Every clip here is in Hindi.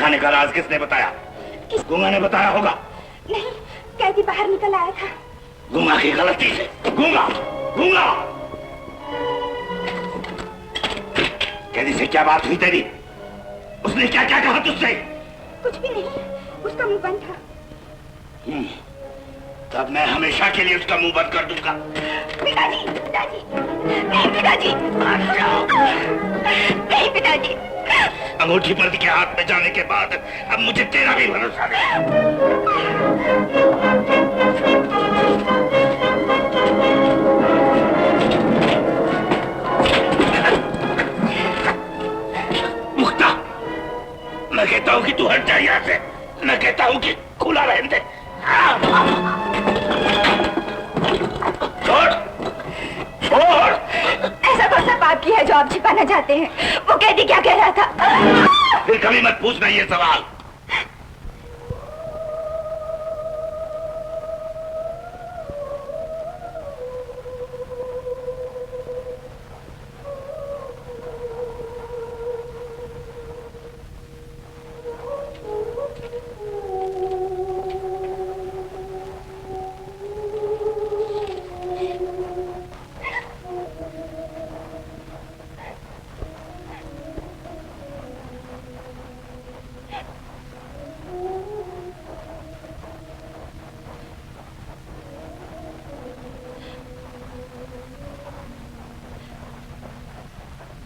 खाने का राज किसने बताया? गुंगा ने बताया होगा। नहीं, कैदी बाहर निकल आया था। गुंगा की गलती से। गुंगा, गुंगा। कैदी से क्या बात हुई तेरी? उसने क्या क्या कहा तुझसे? कुछ भी नहीं, उसका मुंह बंद था। तब मैं हमेशा के लिए उसका मुंह बंद कर दूंगा। पिताजी, पिताजी, नहीं पिताजी, नहीं पिताजी। अंगूठी पर्दी के हाथ में जाने के बाद अब मुझे तेरा भी भरोसा नहीं। मुक्ता, मैं कहता हूँ कि तू हट जा यहाँ से। मैं कहता हूँ कि खुला रहने दे। ऐसा कौन सा पाप किया है जो आप छिपाना चाहते हैं? वो कैदी क्या कह रहा था? फिर कभी मत पूछना ये सवाल।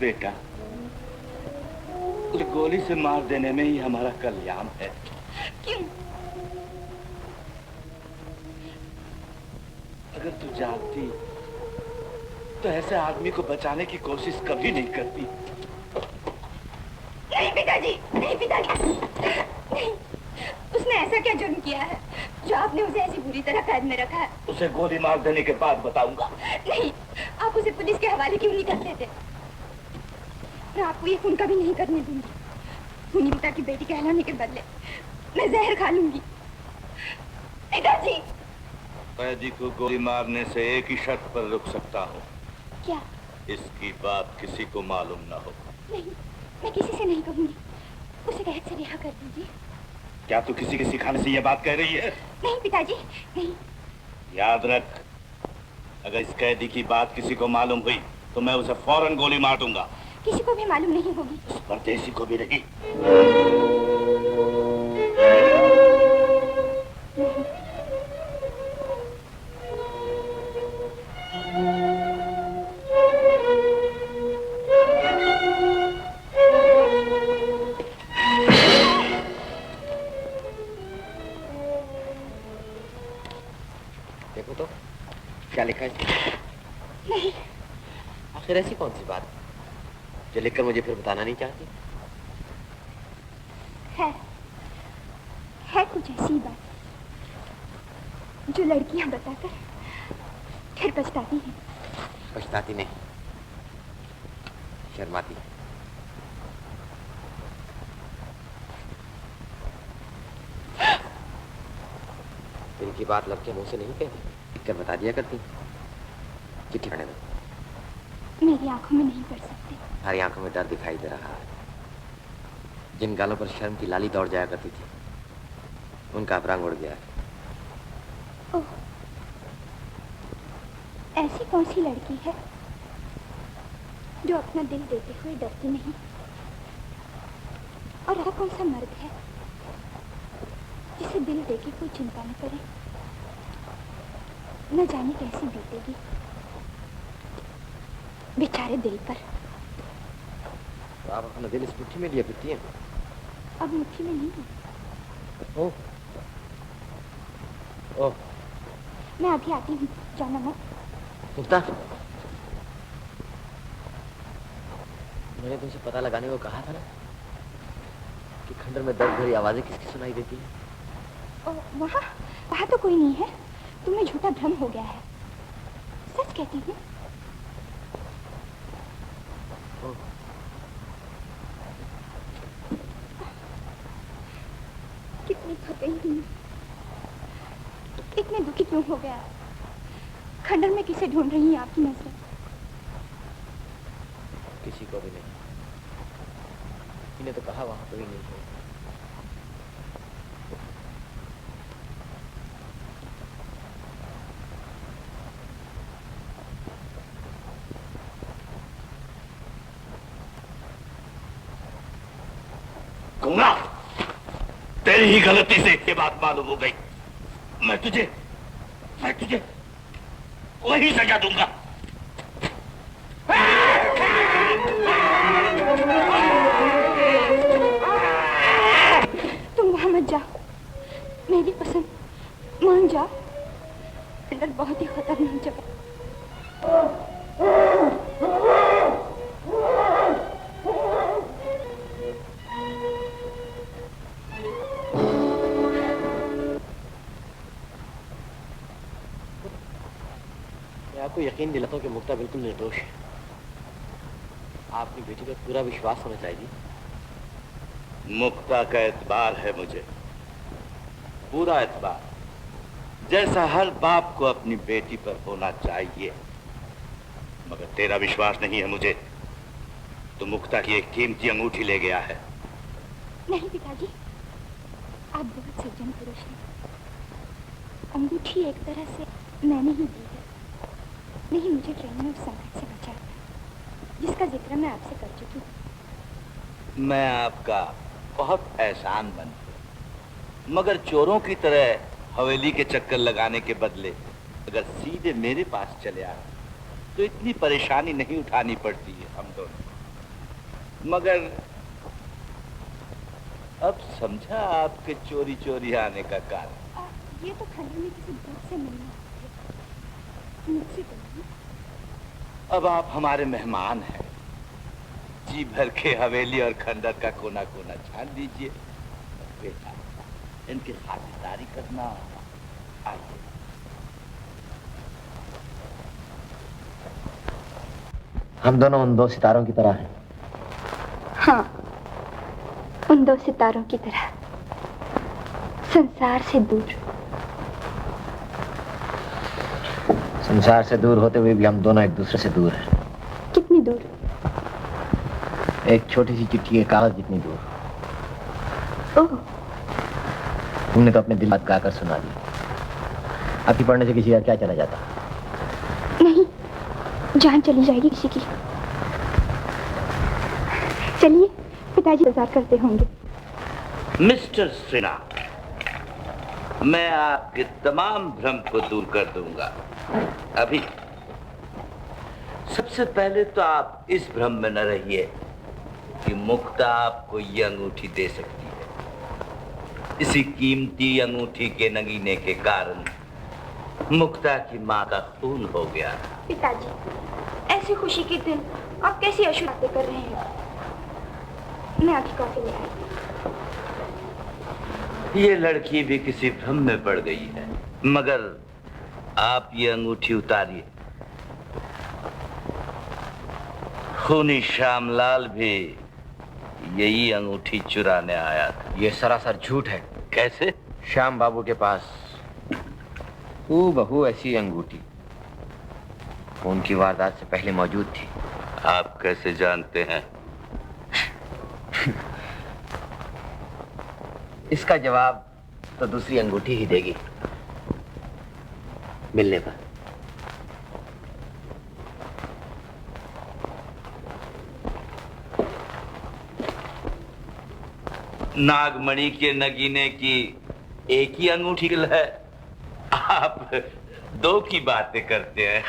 बेटा, उस गोली से मार देने में ही हमारा कल्याण है। क्यों? अगर तू जानती तो ऐसे आदमी को बचाने की कोशिश कभी नहीं करती। नहीं पिताजी, नहीं पिताजी, नहीं। उसने ऐसा क्या जुर्म किया है जो आपने उसे ऐसी बुरी तरह कैद में रखा है? उसे गोली मार देने के बाद बताऊंगा। नहीं, आप उसे पुलिस के हवाले क्यों नहीं करते थे? मैं आपको ये खून कभी नहीं करने दूंगी। खूनी पिता की बेटी कहलाने के बदले मैं जहर खा लूंगी। पिताजी, कैदी को गोली मारने से एक ही शर्त पर रुक सकता हूँ। क्या? इसकी बात किसी को मालूम ना हो। नहीं, मैं किसी से नहीं कहूंगी। उसे कैद से रिहा कर दीजिए। क्या तू किसी के सिखाने से ये बात कह रही है? नहीं पिताजी, नहीं। याद रख, अगर इस कैदी की बात किसी को मालूम हुई तो मैं उसे फौरन गोली मार दूंगा। किसी को भी मालूम नहीं होगी। उस परदेसी को भी नहीं। देखो तो क्या लिखा है? नहीं। आखिर ऐसी कौन सी बात जो लिखकर मुझे फिर बताना नहीं चाहती? है कुछ ऐसी बात जो लड़कियां बताकर फिर पछताती हैं। पछताती नहीं, शर्माती है। दिल की बात लड़के मुंह से नहीं कहती, लिखकर बता दिया करती। चिट्ठी पढ़ने दो। मेरी आंखों में नहीं पढ़ सकते। हमारी आंखों में डर दिखाई दे रहा है। जिन गालों पर शर्म की लाली दौड़ जाया करती थी, उनका अब रंग उड़ गया है। ओह, ऐसी कौन सी लड़की है जो अपना दिल देते हुए डरती नहीं? और ऐसा कौन सा मर्द है जिसे दिल देके कोई चिंता न करे? न जाने कैसी बीतेगी बेचारे दिल पर। तो आप अपना दिल इस मुट्ठी में लिए फिरती हैं? अब मुट्ठी में नहीं है। ओह, ओह, मैं अभी आती हूँ, जाना मत। मुक्ता, मैंने तुमसे पता लगाने को कहा था ना कि खंडर में दर्द भरी आवाजें किसकी सुनाई देती है? वहाँ तो कोई नहीं है। तुम्हें झूठा भ्रम हो गया है। सच कहती हूँ। कितनी थक गई हूँ। इतने दुखी क्यों हो गया? खंडर में किसे ढूंढ रही है आपकी नजर? किसी को भी नहीं। इन्हें तो कहा वहां कोई नहीं है। गुमराह, तेरी ही गलती से ये बात मालूम हो गई। मैं तुझे वही सजा दूंगा। तुम वहां मत जाओ, मेरी पसंद मान जाओ। अंदर बहुत ही खतरनाक जगह। मैं आपको यकीन दिलाता हूँ कि मुक्ता बिल्कुल निर्दोष है। आपकी बेटी पर पूरा विश्वास होना चाहिए। मुक्ता का एतबार है मुझे, पूरा एतबार, जैसा हर बाप को अपनी बेटी पर होना चाहिए। मगर तेरा विश्वास नहीं है मुझे। तो मुक्ता की एक कीमती अंगूठी ले गया है। नहीं पिताजी, आप बहुत सज्जन पुरुष हैं। अंगूठी एक तरह से मैंने ही दी है। नहीं, मुझे ट्रेन में उस संकट से बचाया था जिसका जिक्र मैं आपसे कर चुकी हूँ। मैं आपका बहुत एहसानमंद हूँ, मगर चोरों की तरह हवेली के चक्कर लगाने के बदले अगर सीधे मेरे पास चले आए तो इतनी परेशानी नहीं उठानी पड़ती है हम दोनों। मगर अब समझा आपके चोरी चोरी आने का कारण। ये तो खंडर में किसी भूत से मिलना थे, मुझसे तो नहीं। अब आप हमारे मेहमान हैं, जी भर के हवेली और खंडर का कोना कोना छान दीजिए। बेटा, इनकी खातिरदारी करना। आइए। हम दोनों उन दो सितारों की तरह हैं। हाँ, उन दो सितारों की तरह, संसार से दूर। संसार से दूर होते हुए भी हम दोनों एक दूसरे से दूर हैं। कितनी दूर? एक छोटी सी चिट्ठी के कागज जितनी दूर। ओह, तुमने तो अपने दिल बात गाकर सुना दी। आपकी पढ़ने से किसी का क्या चला जाता? नहीं, जान चली जाएगी किसी की। चलिए, पिताजी इंतजार करते होंगे। मिस्टर सिन्हा, मैं आपके तमाम भ्रम को दूर कर दूंगा। अभी सबसे पहले तो आप इस भ्रम में न रहिए कि मुक्ता आपको ये अंगूठी दे सकती है। इसी कीमती अंगूठी के नगीने के कारण मुक्ता की मां का खून हो गया। पिताजी, ऐसी खुशी के दिन आप कैसी अशुभ बातें कर रहे हैं? मैं आपकी कॉफी ले आई। ये लड़की भी किसी भ्रम में पड़ गई है। मगर आप ये अंगूठी उतारिए। खूनी श्यामलाल भी यही अंगूठी चुराने आया था। ये सरासर झूठ है। कैसे? श्याम बाबू के पास हूबहू ऐसी अंगूठी खून की वारदात से पहले मौजूद थी। आप कैसे जानते हैं? इसका जवाब तो दूसरी अंगूठी ही देगी मिलने पर। नागमणि के नगीने की एक ही अंगूठी है, आप दो की बातें करते हैं।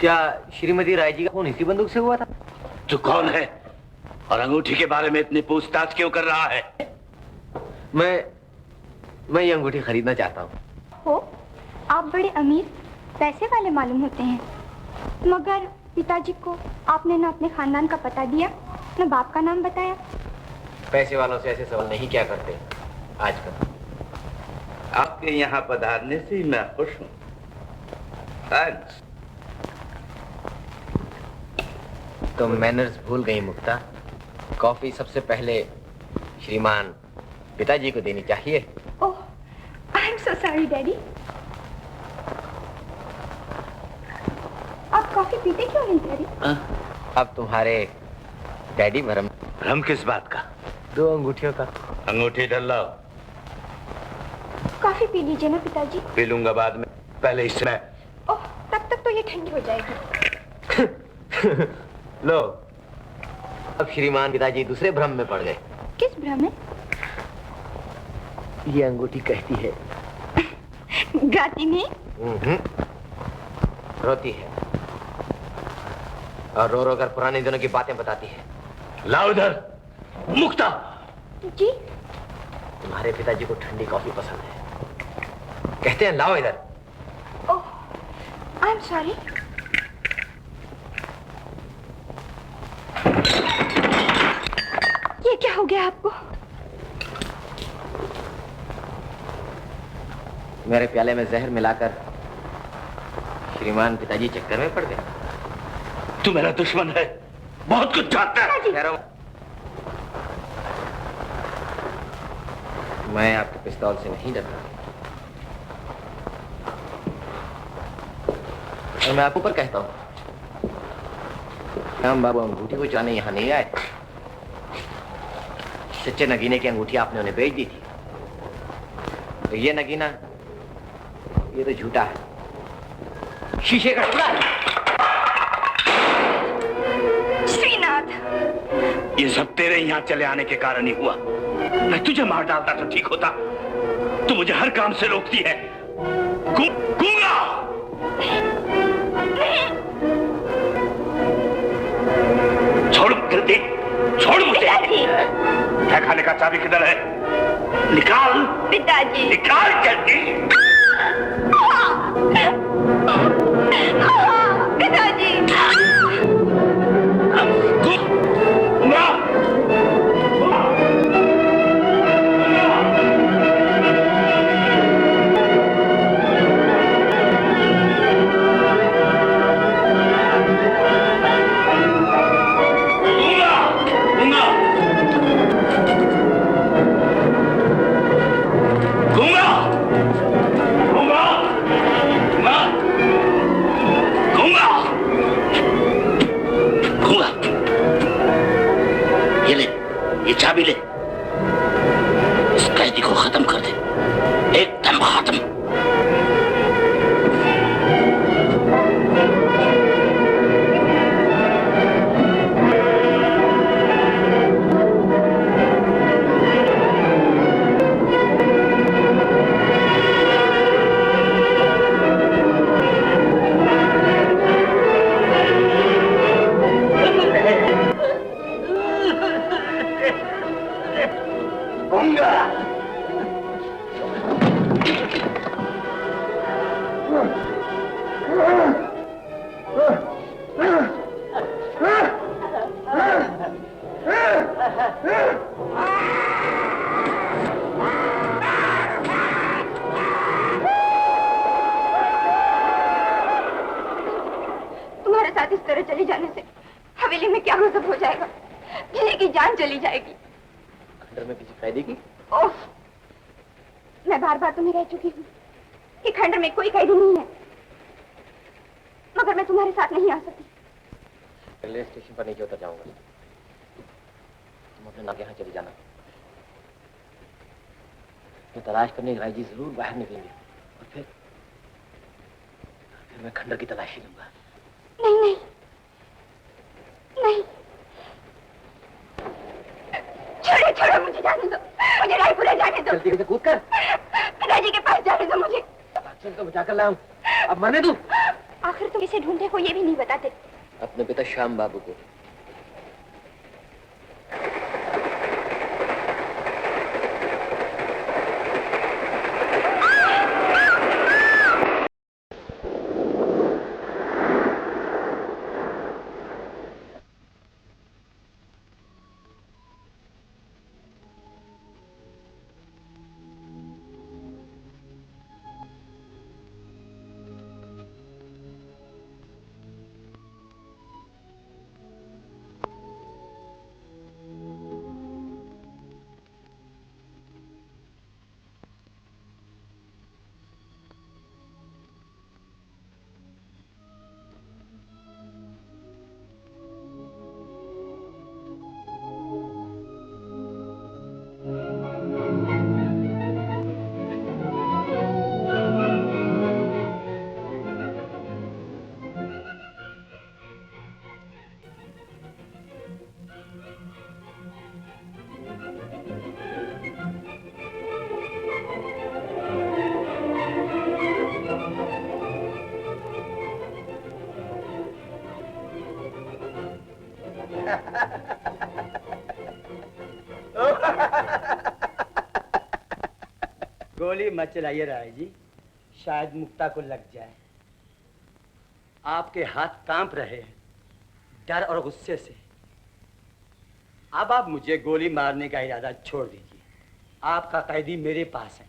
क्या श्रीमती राय जी का खून इसी बंदूक से हुआ था? तू कौन है और अंगूठी के बारे में इतनी पूछताछ क्यों कर रहा है? मैं ये अंगूठी खरीदना चाहता हूँ। हो, आप बड़े अमीर पैसे वाले मालूम होते हैं, मगर पिताजी को आपने ना अपने खानदान का पता दिया, ना बाप का नाम बताया। पैसे वालों से ऐसे सवाल नहीं क्या करते आजकल। आपके यहाँ पधारने से ही मैं खुश हूँ। थैंक्स। तो मैनर्स भूल गई मुक्ता। कॉफी सबसे पहले श्रीमान पिताजी को देनी चाहिए। Oh, I am so sorry daddy. आप कॉफी पीते क्यों नहीं डैडी? अब तुम्हारे डैडी भरम। भ्रम किस बात का? दो अंगूठियों का। अंगूठी डाल लाओ। कॉफी पी लीजिए ना पिताजी। पी लूंगा बाद में, पहले इससे मैं। ओह, तब तक तो ये ठंडी हो जाएगी। लो, अब श्रीमान पिताजी दूसरे भ्रम में पड़ गए। किस भ्रम में? ये अंगूठी कहती है। गाती नहीं? रोती है और रो रो कर पुराने दिनों की बातें बताती है। लाओ इधर। मुक्ता। जी? तुम्हारे पिताजी को ठंडी कॉफी पसंद है, कहते हैं लाओ इधर। ओह, आई एम सॉरी। ये क्या हो गया आपको? मेरे प्याले में जहर मिलाकर श्रीमान पिताजी चक्कर में पड़ गए। तू मेरा दुश्मन है, बहुत कुछ जानता है। मैं आपके पिस्तौल से नहीं डरता, और मैं आपको ऊपर कहता हूं, हम बाबू अंगूठी को जाने यहां नहीं आए। सच्चे नगीने की अंगूठी आपने उन्हें बेच दी थी, तो ये नगीना, ये तो झूठा है, शीशे का टुकड़ा है। श्रीनाथ, ये सब तेरे यहाँ चले आने के कारण ही हुआ। मैं तुझे मार डालता तो ठीक होता। तू मुझे हर काम से रोकती है। गूंगा! छोड़ जल्दी, छोड़ मुझे। क्या खाने का चाबी किधर है? निकाल पिताजी। निकाल जल्दी। पिताजी। चाबी ले, इस कैदी को खत्म कर दे, एकदम खत्म। चली जाएगी। खंडर में किसी कैदी की? ओह, मैं बार बार तुम्हें कह चुकी हूँ कि खंडर में कोई कैदी नहीं है, मगर मैं तुम्हारे साथ नहीं आ सकती। रेलवे स्टेशन पर नीचे उतर जाऊंगा, तुम अपने नाके यहाँ चली जाना। मैं तलाश करने राय जी जरूर बाहर निकलेंगे और फिर मैं खंडर की तलाशी लूंगा। नहीं नहीं नहीं, छोड़ो छोड़ो, मुझे जाने दो, मुझे रायपुर जाने दो। जल्दी से कूद कर पिताजी के पास जाने दो मुझे। अक्षर को बचा कर लाऊं, अब मरने दूं। आखिर तुम इसे ढूंढते हो ये भी नहीं बताते। अपने पिता श्याम बाबू को। गोली मत चलाइए राय जी, शायद मुक्ता को लग जाए। आपके हाथ कांप रहे हैं डर और गुस्से से। अब आप मुझे गोली मारने का इरादा छोड़ दीजिए। आपका कैदी मेरे पास है।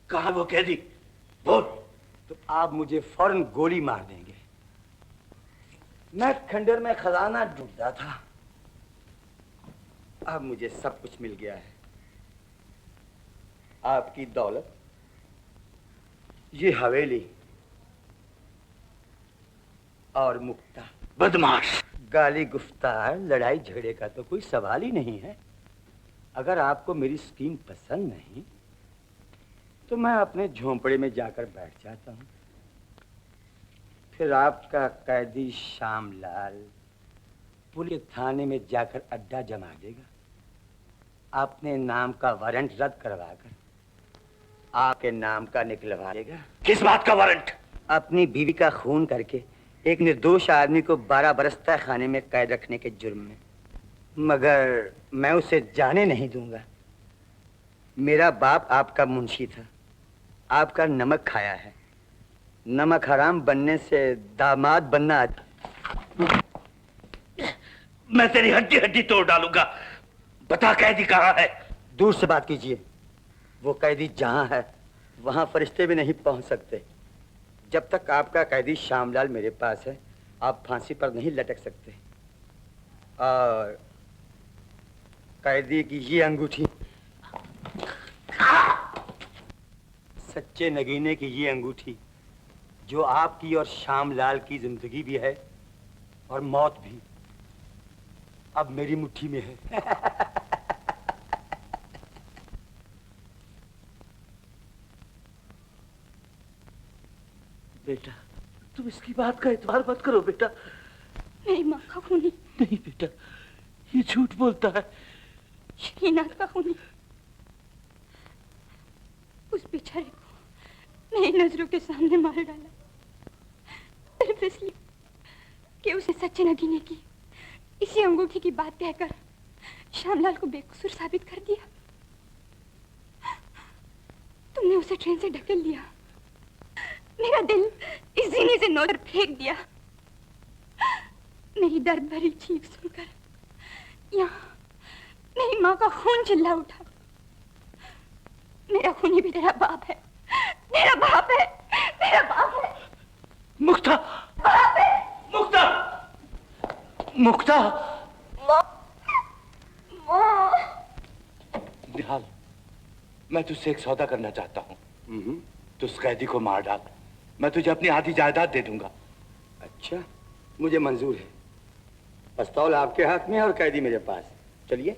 कहाँ वो कैदी? बोल। तो आप मुझे फौरन गोली मार देंगे। मैं खंडर में खजाना ढूंढता था, अब मुझे सब कुछ मिल गया है। आपकी दौलत, ये हवेली और मुक्ता। बदमाश! गाली गुफ्तार, लड़ाई झगड़े का तो कोई सवाल ही नहीं है। अगर आपको मेरी स्कीम पसंद नहीं तो मैं अपने झोंपड़े में जाकर बैठ जाता हूँ। फिर आपका कैदी श्यामलाल पुलिस थाने में जाकर अड्डा जमा देगा। अपने नाम का वारंट रद्द करवाकर आपके नाम का निकलवा देगा। किस बात का वारंट? अपनी बीवी का खून करके एक निर्दोष आदमी को 12 बरस तक खाने में कैद रखने के जुर्म में। मगर मैं उसे जाने नहीं दूंगा। मेरा बाप आपका मुंशी था, आपका नमक खाया है। नमक हराम बनने से दामाद बनना। मैं तेरी हड्डी हड्डी तोड़ डालूंगा। बता कैदी कहाँ है? दूर से बात कीजिए। वो कैदी जहां है वहां फरिश्ते भी नहीं पहुंच सकते। जब तक आपका कैदी श्यामलाल मेरे पास है आप फांसी पर नहीं लटक सकते। और कैदी की ये अंगूठी, सच्चे नगीने की ये अंगूठी, जो आपकी और श्यामलाल की जिंदगी भी है और मौत भी, अब मेरी मुट्ठी में है। बेटा, तुम इसकी बात का एतबार मत करो बेटा। मेरी माँ का खूनी। नहीं बेटा, ये झूठ बोलता है। शकीनाथ का खूनी। उस बेचारे को मेरी नजरों के सामने मार डाला, सिर्फ इसलिए कि उसने सच्चे नगीने की इसी अंगूठी की बात कहकर श्यामलाल को बेकसूर साबित कर दिया। तुमने उसे ट्रेन से ढकेल दिया, मेरा दिल इस जीने से नोकर फेंक दिया। मेरी दर्द भरी चीख सुनकर यहाँ मेरी माँ का खून चिल्ला उठा। मेरा खूनी भी तेरा बाप है, मेरा बाप है, मेरा बाप है। मुक्ता! बाप है। मुक्ता! मुक्ता! माँ, माँ। निहाल, मैं तुझसे एक सौदा करना चाहता हूँ। तू उस कैदी को मार डाल, मैं तुझे अपनी आधी जायदाद दे दूंगा। अच्छा, मुझे मंजूर है। पिस्तौल आपके हाथ में है और कैदी मेरे पास। चलिए।